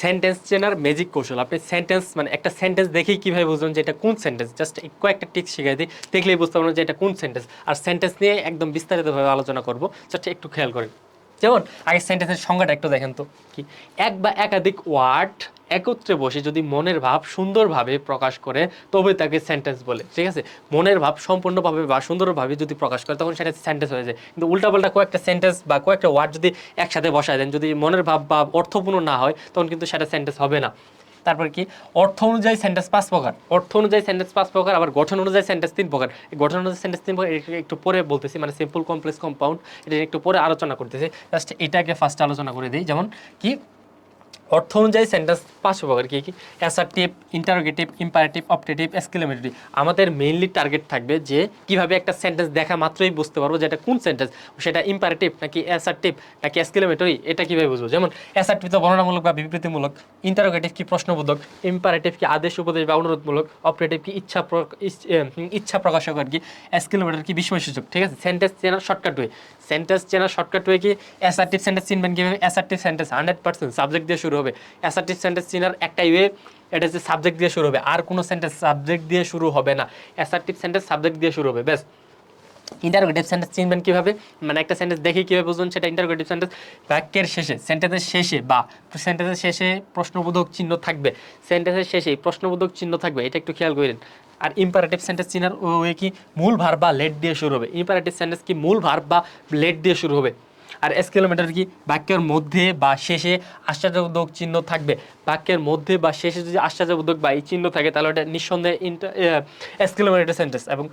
Sentence চেনার magic কৌশল। আপনি সেন্টেন্স মানে একটা সেন্টেন্স দেখেই কীভাবে বুঝবেন যে এটা কোন সেন্টেন্স, জাস্ট কয়েকটা টিক্স শিখাই দিই, দেখলেই বুঝতে পারবেন যে এটা কোন সেন্টেন্স। আর সেন্টেন্স নিয়ে একদম বিস্তারিতভাবে আলোচনা করবো, জাস্ট একটু খেয়াল করেন। যেমন আগে সেন্টেন্সের সংজ্ঞাটা একটু দেখেন তো, কি এক বা একাধিক ওয়ার্ড একত্রে বসে যদি মনের ভাব সুন্দরভাবে প্রকাশ করে তবে তাকে সেন্টেন্স বলে। ঠিক আছে, মনের ভাব সম্পূর্ণভাবে বা সুন্দরভাবে যদি প্রকাশ করে তখন সেটা সেন্টেন্স হয়ে যায়। কিন্তু উল্টাপাল্টা কয়েকটা সেন্টেন্স বা কয়েকটা ওয়ার্ড যদি একসাথে বসায় দেন, যদি মনের ভাব বা অর্থপূর্ণ না হয় তখন কিন্তু সেটা সেন্টেন্স হবে না। তারপর কি অর্থ অনুযায়ী সেন্টেন্স 5 প্রকার, অর্থ অনুযায়ী সেন্টেন্স 5 প্রকার, আবার গঠন অনুযায়ী সেন্টেন্স 3 প্রকার। এই গঠন অনুযায়ী সেন্টেন্স 3 প্রকার একটু পরে বলতেছি, মানে সিম্পল, কমপ্লেক্স, কম্পাউন্ড, এটা একটু পরে আলোচনা করতেছি। জাস্ট এটাকে ফার্স্ট আলোচনা করে দিই। যেমন কি অর্থ অনুযায়ী সেন্টেন্স 5 প্রকার, কি কি assertive, interrogative, imperative, optative, exclamatory. আমাদের মেইনলি টার্গেট থাকবে যে কিভাবে একটা সেন্টেন্স দেখা মাত্রই বুঝতে পারবো যে এটা কোন সেন্টেন্স, সেটা ইম্পারেটিভ নাকি অ্যাসার্টিভ নাকি এক্সক্লেমেটরি, এটা কিভাবে বুঝবো। যেমন অ্যাসার্টিভ তো বর্ণনামূলক বা বিবৃতিমূলক, ইন্টারোগেটিভ কি প্রশ্নবোধক, ইম্পারেটিভ কি আদেশ উপদেশ বা অনুরোধমূলক, অপটেটিভ কি ইচ্ছা প্রকাশক আর কি, এক্সক্লেমেটরি কি বিস্ময়সূচক। ঠিক আছে, সেন্টেন্স চেনার শর্টকাট ওয়ে, সেন্টেন্স চেনার শর্টকাট ওয়ে কি অ্যাসার্টিভ সেন্টেন্স চিনবেন কিভাবে। অ্যাসার্টিভ সেন্টেন্স 100% সাবজেক্ট দিয়ে শুরু হবে। অ্যাসার্টিভ সেন্টেন্স চেনার একটাই ওয়ে, এটা হচ্ছে সাবজেক্ট দিয়ে শুরু হবে, আর কোনো সেন্টেন্স সাবজেক্ট দিয়ে শুরু হবে না। অ্যাসার্টিভ সেন্টেন্স সাবজেক্ট দিয়ে শুরু হবে, ব্যাস। ইন্টারোগেটিভ সেন্টেন্স চিনবেন কিভাবে, মানে একটা সেন্টেন্স দেখে কীভাবে বুঝবেন সেটা ইন্টারোগেটিভ সেন্টেন্স, বাক্যের শেষে, সেন্টেন্সের শেষে বা সেন্টেন্সের শেষে প্রশ্নবোধক চিহ্ন থাকবে, সেন্টেন্সের শেষে প্রশ্নবোধক চিহ্ন থাকবে, এটা একটু খেয়াল করেন। আর ইম্পারেটিভ সেন্টেন্স চিনার ওয়ে কি মূল ভার্ব বা লেট দিয়ে শুরু হবে। ইম্পারেটিভ সেন্টেন্স কি মূল ভার্ব বা লেট দিয়ে শুরু হবে। আর এক্সক্লেমেটর কি বাক্যের মধ্যে বা শেষে আশ্চর্যবোধক চিহ্ন থাকবে। বাক্যের মধ্যে বা শেষে যদি আশ্চর্যবোধক বা এই চিহ্ন থাকে তাহলে এটা নিঃসন্দেহে এক্সক্লেমেটর সেন্টেন্স। এবং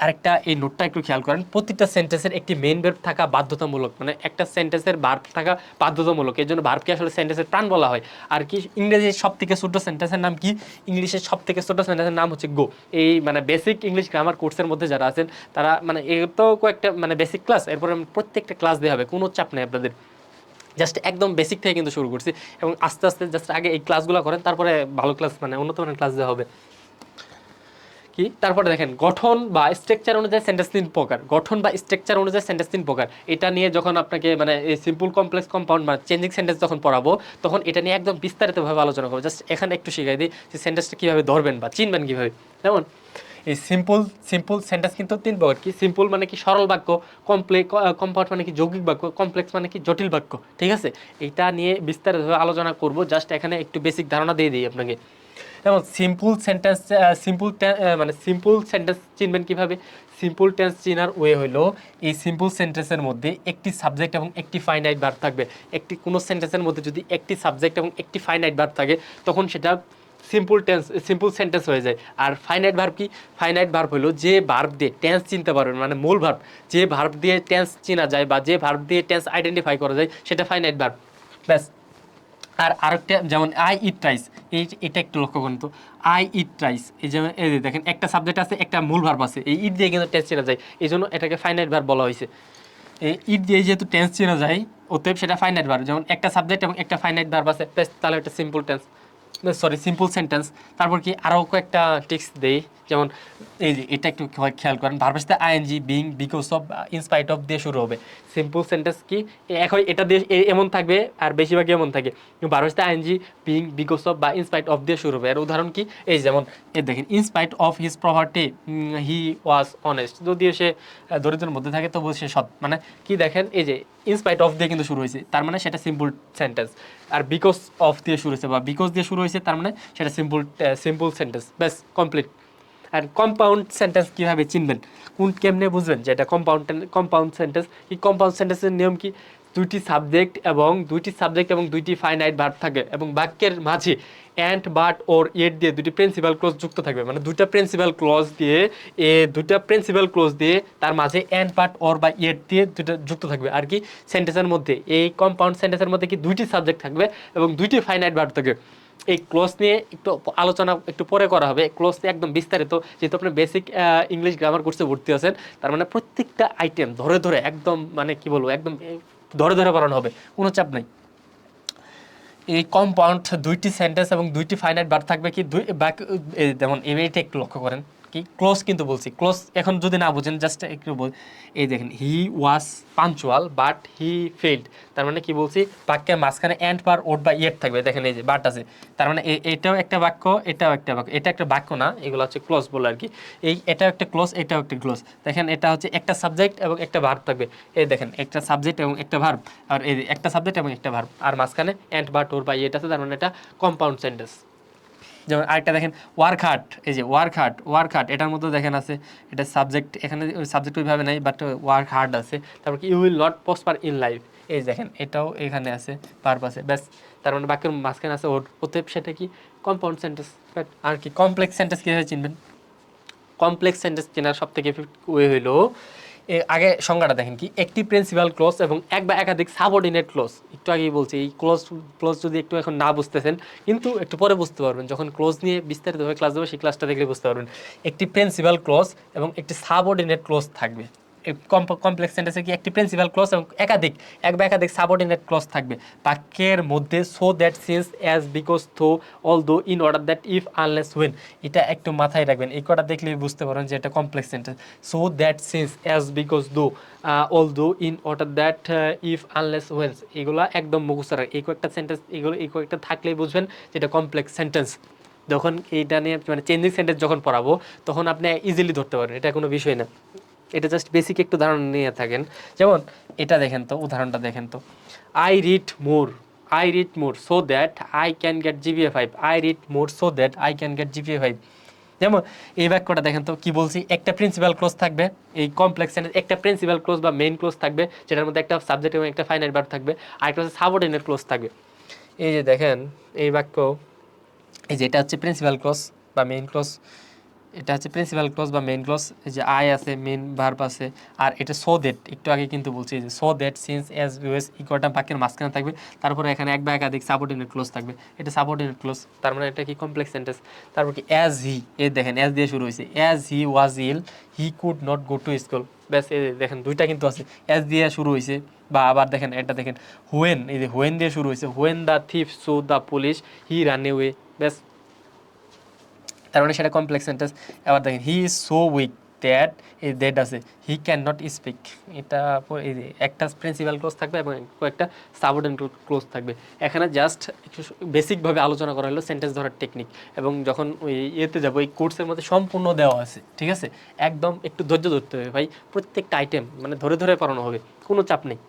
আরেকটা এই নোটটা একটু খেয়াল করেন, প্রতিটা সেন্টেন্সের একটি মেইন ভার্ব থাকা বাধ্যতামূলক, মানে একটা সেন্টেন্সের ভার্ব থাকা বাধ্যতামূলক। এই জন্য ভার্বকে আসলে সেন্টেন্সের প্রাণ বলা হয়। আর কি ইংরেজির সব থেকে ছোট সেন্টেন্সের নাম কি, ইংলিশের সব থেকে ছোট সেন্টেন্সের নাম হচ্ছে গো। এই মানে বেসিক ইংলিশ গ্রামার কোর্সের মধ্যে যারা আছেন তারা মানে এ তো কয়েকটা মানে বেসিক ক্লাস, এরপরে প্রত্যেকটা ক্লাস দেওয়া হবে, কোনো চাপ নেই আপনাদের। জাস্ট একদম বেসিক থেকে কিন্তু শুরু করছি এবং আস্তে আস্তে জাস্ট আগে এই ক্লাসগুলো করেন, তারপরে ভালো ক্লাস মানে উন্নত মানের ক্লাস দেওয়া হবে। কি তারপরে দেখেন গঠন বা স্ট্রাকচার অনুযায়ী সেন্টেন্স 3 প্রকার, গঠন বা স্ট্রাকচার অনুযায়ী সেন্টেন্স 3 প্রকার। এটা নিয়ে যখন আপনাকে মানে এই সিম্পল, কমপ্লেক্স, কম্পাউন্ড বা চেঞ্জিং সেন্টেন্স যখন পড়াবো তখন এটা নিয়ে একদম বিস্তারিতভাবে আলোচনা করবো। জাস্ট এখানে একটু শিখাই দিই যে সেন্টেন্সটা কীভাবে ধরবেন বা চিনবেন কীভাবে। যেমন এই সিম্পল সেন্টেন্স কিন্তু 3 প্রকার। কি সিম্পল মানে কি সরল বাক্য, কম্পাউন্ড মানে কি যৌগিক বাক্য, কমপ্লেক্স মানে কি জটিল বাক্য। ঠিক আছে, এটা নিয়ে বিস্তারিতভাবে আলোচনা করব, জাস্ট এখানে একটু বেসিক ধারণা দিয়ে দিই আপনাকে। যেমন সিম্পল সেন্টেন্স, মানে সিম্পল সেন্টেন্স চিনবেন কিভাবে। সিম্পল টেন্স চেনার ওয়ে হলো এই সিম্পল সেন্টেন্সের মধ্যে একটি সাবজেক্ট এবং একটি ফাইনাইট ভার্ব থাকবে। একটি কোনো সেন্টেন্সের মধ্যে যদি একটি সাবজেক্ট এবং একটি ফাইনাইট ভার্ব থাকে তখন সেটা সিম্পল সেন্টেন্স হয়ে যায়। আর ফাইনাইট ভার্ব কি, ফাইনাইট ভার্ব হলো যে ভার্ব দিয়ে টেন্স চিনতে পারবেন, মানে মূল ভার্ব, যে ভার্ব দিয়ে টেন্স চেনা যায় বা যে ভার্ব দিয়ে টেন্স আইডেন্টিফাই করা যায় সেটা ফাইনাইট ভার্ব, ব্যাস। আর আরেকটা যেমন আই ইট রাইস, এটা একটু লক্ষ্য করুন তো, আই ইট রাইস, এই যেমন এই যে দেখেন একটা সাবজেক্ট আছে একটা মূল ভার্ব আছে, এই ইট দিয়ে কিন্তু টেন্স চেনা যায়, এই জন্য এটাকে ফাইনাইট ভার্ব বলা হয়েছে। এই ইট দিয়ে যেহেতু টেন্স চেনা যায় অতএব সেটা ফাইনাইট ভার্ব। যেমন একটা সাবজেক্ট এবং একটা ফাইনাইট ভার্ব আছে, তাহলে এটা simple tense, sorry simple sentence. তারপর কি আরও কয়েকটা টিক্স দেই, যেমন এই যে এটা একটু খেয়াল করেন, ভার্বের সাথে ING, being, because of, in spite of দিয়ে শুরু হবে। সিম্পল সেন্টেন্স কি এখন এটা দিয়ে এমন থাকবে আর বেশিরভাগই এমন থাকে, ভার্বের সাথে আইএনজি, বিং, বিকজ অফ বা ইনস্পাইট অফ দিয়ে শুরু হবে। এর উদাহরণ কি, এই যেমন এই দেখেন in spite of his property he was honest, যদিও সে দরিদ্রের মধ্যে থাকে তবুও সে সৎ, মানে কি দেখেন এই যে ইনস্পাইট অফ দিয়ে কিন্তু শুরু হয়েছে, তার মানে সেটা সিম্পল সেন্টেন্স। আর বিকজ অফ দিয়ে শুরু হয়েছে বা বিকজ দিয়ে শুরু হয়েছে তার মানে সেটা সিম্পল সেন্টেন্স, ব্যাস কমপ্লিট। আর কম্পাউন্ড সেন্টেন্স কীভাবে চিনবেন, কেমনে বুঝবেন যে এটা কম্পাউন্ড সেন্টেন্স। এই কম্পাউন্ড সেন্টেন্সের নিয়ম কি, দুইটি সাবজেক্ট এবং দুইটি ফাইনাইট ভার্ব থাকে এবং বাক্যের মাঝে অ্যান্ড, বাট, ওর, ইয়েট দিয়ে দুটি প্রিন্সিপাল ক্লজ যুক্ত থাকবে, মানে দুইটা প্রিন্সিপাল ক্লজ দিয়ে তার মাঝে অ্যান্ড, বাট, ওর বা ইয়েট দিয়ে দুটো যুক্ত থাকবে। আর কি সেন্টেন্সের মধ্যে এই কম্পাউন্ড সেন্টেন্সের মধ্যে কি দুইটি সাবজেক্ট থাকবে এবং দুইটি ফাইনাইট ভার্ব থাকবে। এই ক্লোজ নিয়ে একটু আলোচনা একটু পরে করা হবে, ক্লোজ নিয়ে একদম বিস্তারিত, যেহেতু আপনি বেসিক ইংলিশ গ্রামার কোর্সে ভর্তি আছেন তার মানে প্রত্যেকটা আইটেম ধরে ধরে একদম মানে কি বলবো একদম ধরে ধরে পড়ানো হবে, কোনো চাপ নাই। এই কম্পাউন্ড দুইটি সেন্টেন্স এবং দুইটি ফাইনাইট ভার্ব থাকবে কি যেমন এইটা একটু লক্ষ্য করেন, কি ক্লোজ কিন্তু বলছি, ক্লোজ এখন যদি না বুঝেন জাস্ট একটু বল, এই দেখেন হি ওয়াজ পাঞ্চুয়াল বাট হি ফেইল্ড, তার মানে কি বলছি বাক্যের মাঝখানে এন্ড পার ওড বা ইয়েট থাকবে, দেখেন এই যে বাট আছে, তার মানে এটাও একটা বাক্য, এটাও একটা বাক্য, এটা একটা বাক্য না, এগুলো হচ্ছে ক্লোজ বলে আর কি। এটাও একটা ক্লোজ, এটাও একটা ক্লোজ, দেখেন এটা হচ্ছে একটা সাবজেক্ট এবং একটা ভার্ব থাকবে, এই দেখেন একটা সাবজেক্ট এবং একটা ভার্ব, আর এই একটা সাবজেক্ট এবং একটা ভার্ব, আর মাঝখানে এন্ড বা টোর বা ইয়েট আছে, তার মানে এটা কম্পাউন্ড সেন্টেন্স। যেমন আরেকটা দেখেন ওয়ার্ক হার্ড, এই যে ওয়ার্ক হার্ড এটার মধ্যে দেখেন আছে, এটা সাবজেক্ট, এখানে সাবজেক্ট ওইভাবে নাই বাট ওয়ার্ক হার্ড আছে, তারপর কি you will not prosper in life, এই দেখেন এটাও এখানে আছে পারপ আছে, ব্যাস, তার মানে বাক্যের মাঝখানে আছে ওর, অতএব সেটা কি কম্পাউন্ড সেন্টেন্স। আর কি কমপ্লেক্স সেন্টেন্স কীভাবে চিনবেন, কমপ্লেক্স সেন্টেন্স চেনার সব থেকে ওয়ে হইলো আগে সংজ্ঞাটা দেখেন কি, একটি প্রিন্সিপাল ক্লোজ এবং এক বা একাধিক সাবঅর্ডিনেট ক্লোজ, একটু আগেই বলছি এই ক্লোজ ক্লোজ যদি একটু এখন না বুঝতেছেন কিন্তু একটু পরে বুঝতে পারবেন, যখন ক্লোজ নিয়ে বিস্তারিতভাবে ক্লাস দেবো সেই ক্লাসটা দেখলে বুঝতে পারবেন, একটি প্রিন্সিপাল ক্লোজ এবং একটি সাবঅর্ডিনেট ক্লোজ থাকবে। কমপ্লেক্স সেন্টেন্সে কি একটি প্রিন্সিপাল ক্লজ এবং এক বা একাধিক সাবঅর্ডিনেট ক্লজ থাকবে বাক্যের মধ্যে, so that since as because though although in order that if unless when, এটা একটু মাথায় রাখবেন, এই কটা দেখলে বুঝতে পারেন যে এটা complex sentence. So that since as because দো অল দো in order that if unless Weil's, এগুলো একদম মুখস্থ রাখ, এই কয়েকটা সেন্টেন্স, এগুলো এই কয়েকটা থাকলেই বুঝবেন যেটা কমপ্লেক্স সেন্টেন্স। যখন এইটা নিয়ে মানে চেঞ্জিং সেন্টেন্স যখন পড়াবো তখন আপনি ইজিলি ধরতে পারবেন, এটা কোনো বিষয় না, এটা জাস্ট বেসিক একটু ধারণা নিয়ে থাকেন। যেমন এটা দেখেন তো, উদাহরণটা দেখেন তো, I read more so that I can get GPA 5, I read more so that I can get GPA 5। যেমন এই বাক্যটা দেখেন তো কি বলছি, একটা প্রিন্সিপাল ক্লোজ থাকবে, এই কমপ্লেক্স সেন্টেন্স একটা প্রিন্সিপাল ক্লোজ বা মেইন ক্লোজ থাকবে যেটার মধ্যে একটা সাবজেক্ট এবং একটা ফাইনাইট ভার্ব থাকবে, আর একটা হচ্ছে সাবঅর্ডিনেট ক্লোজ থাকবে। এই যে দেখেন এই বাক্য, এই যে এটা হচ্ছে প্রিন্সিপাল ক্লোজ বা মেইন ক্লোজ, এটা হচ্ছে প্রিন্সিপাল ক্লজ বা মেইন ক্লজ, এই যে আই আছে, মেইন ভার্ব আছে, আর এটা সো দ্যাট একটু আগে কিন্তু বলছি যে so that since as us ইকুয়ালটা বাক্যের মাঝখানে থাকবে, তারপরে এখানে এক বা একাধিক সাবঅর্ডিনেট ক্লজ থাকবে, এটা সাবঅর্ডিনেট ক্লজ, তার মানে এটা কি কমপ্লেক্স সেন্টেন্স। তারপর কি অ্যাজ হি, এই দেখেন অ্যাজ দিয়ে শুরু হয়েছে, as he was ill he could not go to school, ব্যাস এই দেখেন দুইটা কিন্তু আছে, অ্যাজ দিয়ে শুরু হয়েছে, বা আবার দেখেন এটা দেখেন হোয়েন, এই যে হোয়েন দিয়ে শুরু হয়েছে, when the thief so the police he ran away, ব্যাস, তার মানে সেটা কমপ্লেক্স সেন্টেন্স। এবার দেখেন he is so weak that, এই দ্যাট আছে, হি ক্যান নট স্পিক, এটা এই যে একটা প্রিন্সিপাল ক্লোজ থাকবে এবং কয়েকটা সাবঅর্ডিনেট ক্লোজ থাকবে। এখানে জাস্ট একটু বেসিকভাবে আলোচনা করা হলো সেন্টেন্স ধরার টেকনিক, এবং যখন ওই ইয়েতে যাবো এই কোর্সের মধ্যে সম্পূর্ণ দেওয়া আছে, ঠিক আছে, একদম একটু ধৈর্য ধরতে হবে ভাই, প্রত্যেকটা আইটেম মানে ধরে ধরে পড়ানো হবে, কোনো চাপ নেই।